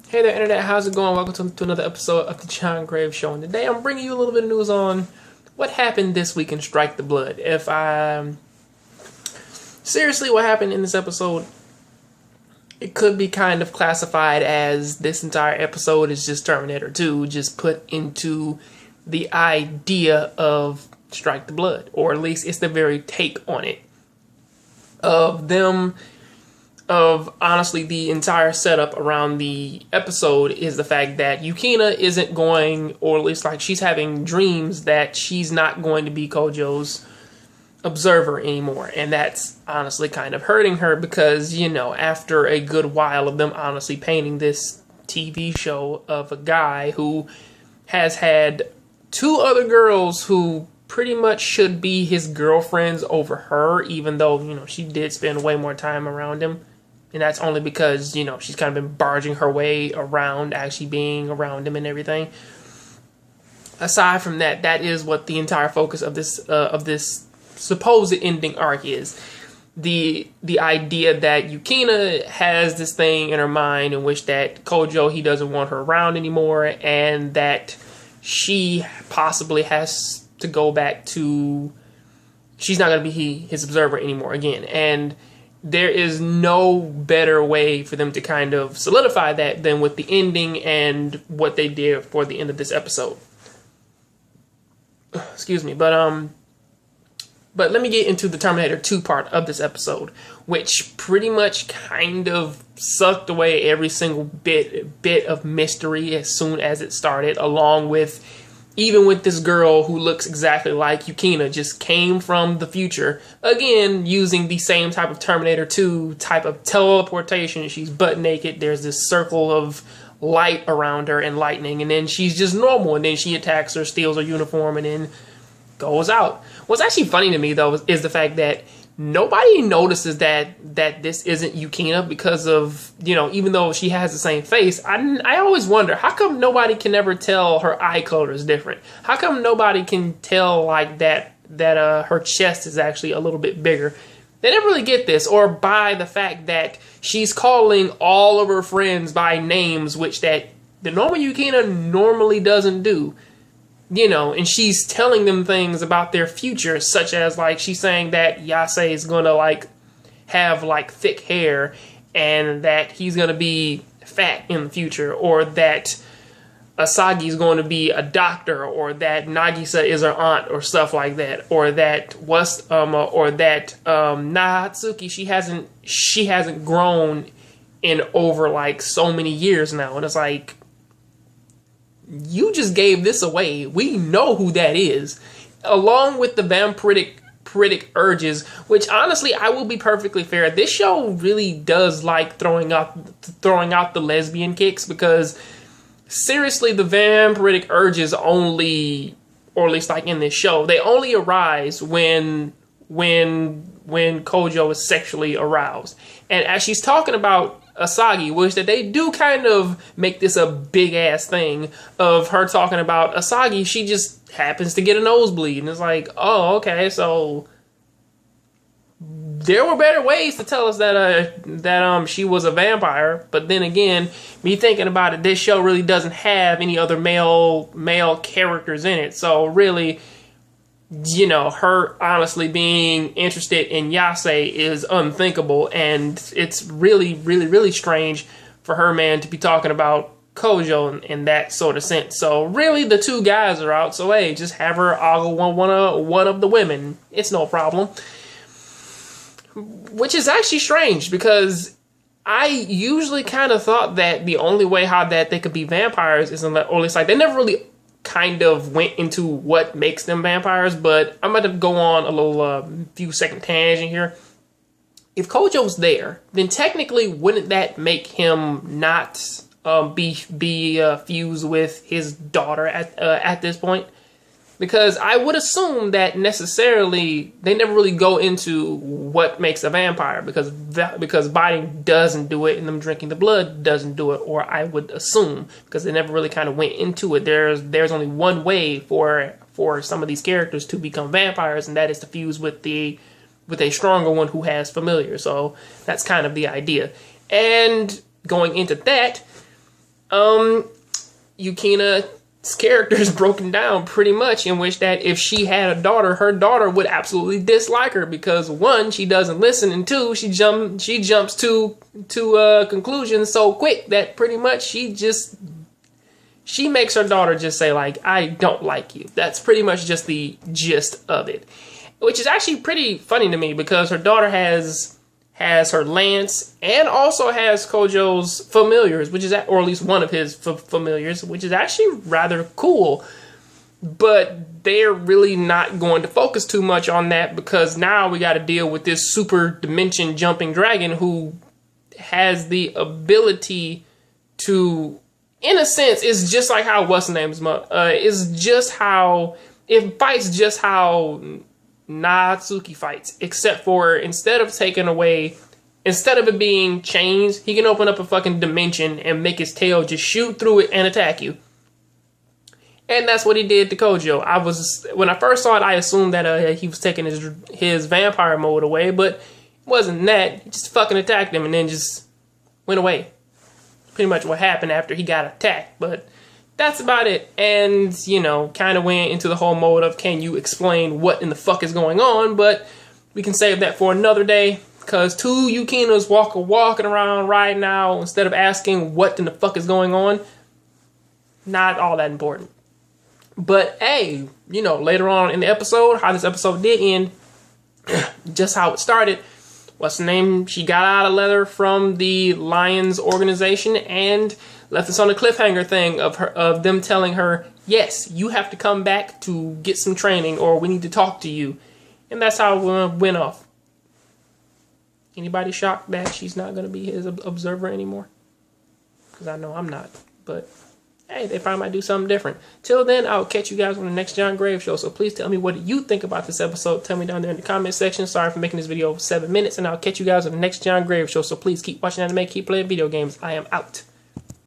Hey there, Internet. How's it going? Welcome to another episode of the John Graves Show. And today I'm bringing you a little bit of news on what happened this week in Strike the Blood. Seriously, what happened in this episode, it could be kind of classified as this entire episode is just Terminator 2, just put into the idea of Strike the Blood. Or at least it's the very take on it. Honestly, the entire setup around the episode is the fact that Yukina isn't going, or at least like she's having dreams that she's not going to be Kojo's observer anymore. And that's honestly kind of hurting her because, you know, after a good while of them honestly painting this TV show of a guy who has had two other girls who pretty much should be his girlfriends over her, even though, you know, she did spend way more time around him. And that's only because, you know, she's kind of been barging her way around actually being around him and everything. Aside from that, that is what the entire focus of this supposed ending arc is. The idea that Yukina has this thing in her mind in which that Kojo, he doesn't want her around anymore, and that she possibly has to go back to, she's not going to be his observer anymore again. And there is no better way for them to kind of solidify that than with the ending and what they did for the end of this episode. Excuse me, but let me get into the Terminator 2 part of this episode, which pretty much kind of sucked away every single bit of mystery as soon as it started, along with even with this girl who looks exactly like Yukina, just came from the future. Again, using the same type of Terminator 2 type of teleportation. She's butt naked. There's this circle of light around her and lightning. And then she's just normal. And then she attacks her, steals her uniform, and then goes out. What's actually funny to me, though, is the fact that nobody notices that this isn't Yukina because of, you know, even though she has the same face. I always wonder, how come nobody can ever tell her eye color is different? How come nobody can tell like that her chest is actually a little bit bigger? They never really get this, or by the fact that she's calling all of her friends by names, which that the normal Yukina normally doesn't do. You know, and she's telling them things about their future, such as, like, she's saying that Yase is gonna, like, have, like, thick hair, and that he's gonna be fat in the future, or that Asagi's going to be a doctor, or that Nagisa is her aunt, or stuff like that, or that Nahatsuki, she hasn't grown in over, like, so many years now, and it's like, you just gave this away. We know who that is. Along with the vampiric urges, which honestly, I will be perfectly fair, this show really does like throwing out the lesbian kicks, because seriously, the vampiric urges only, or at least like in this show, they only arise when Kojo is sexually aroused. And as she's talking about Asagi, which that they do kind of make this a big ass thing of her talking about Asagi, she just happens to get a nosebleed, and it's like, oh, okay, so there were better ways to tell us that she was a vampire. But then again, me thinking about it, this show really doesn't have any other male characters in it, so really, you know, her honestly being interested in Yase is unthinkable, and it's really, really, really strange for her, man, to be talking about Kojo in that sort of sense. So really, the two guys are out, so hey, just have her ogle one of the women. It's no problem. Which is actually strange, because I usually kind of thought that the only way how that they could be vampires is, or at least like, they never really kind of went into what makes them vampires, but I'm about to go on a little few second tangent here. If Kojo's there, then technically wouldn't that make him not be fused with his daughter at this point? Because I would assume that necessarily they never really go into what makes a vampire, because biting doesn't do it and them drinking the blood doesn't do it, or I would assume, because they never really kind of went into it. There's only one way for some of these characters to become vampires, and that is to fuse with a stronger one who has familiar. So that's kind of the idea. And going into that, Yukina's character is broken down pretty much, in which that if she had a daughter, her daughter would absolutely dislike her because one, she doesn't listen, and two, she jumps to conclusions so quick that pretty much she makes her daughter just say like, I don't like you. That's pretty much just the gist of it, which is actually pretty funny to me because her daughter has her lance and also has Kojo's familiars, which is, or at least one of his familiars, which is actually rather cool. But they're really not going to focus too much on that because now we got to deal with this super dimension jumping dragon who has the ability to, in a sense, it's just like how what's the name's is just how it fights, just how Natsuki fights, except for instead of it being chains, he can open up a fucking dimension and make his tail just shoot through it and attack you. And that's what he did to Kojo. When I first saw it, I assumed that he was taking his vampire mode away, but it wasn't that. He just fucking attacked him and then just went away. Pretty much what happened after he got attacked, but that's about it. And, kind of went into the whole mode of, can you explain what in the fuck is going on? But we can save that for another day, because two Yukinas walking around right now, instead of asking what in the fuck is going on, not all that important. But, hey, later on in the episode, how this episode did end, just how it started, what's the name? She got out of leather from the Lions organization and left us on a cliffhanger thing of them telling her, yes, you have to come back to get some training or we need to talk to you. And that's how it went off. Anybody shocked that she's not going to be his observer anymore? Because I know I'm not. But, hey, they probably might do something different. Till then, I'll catch you guys on the next John Graves show. So please tell me what you think about this episode. Tell me down there in the comment section. Sorry for making this video over 7 minutes. And I'll catch you guys on the next John Graves show. So please keep watching anime, keep playing video games. I am out.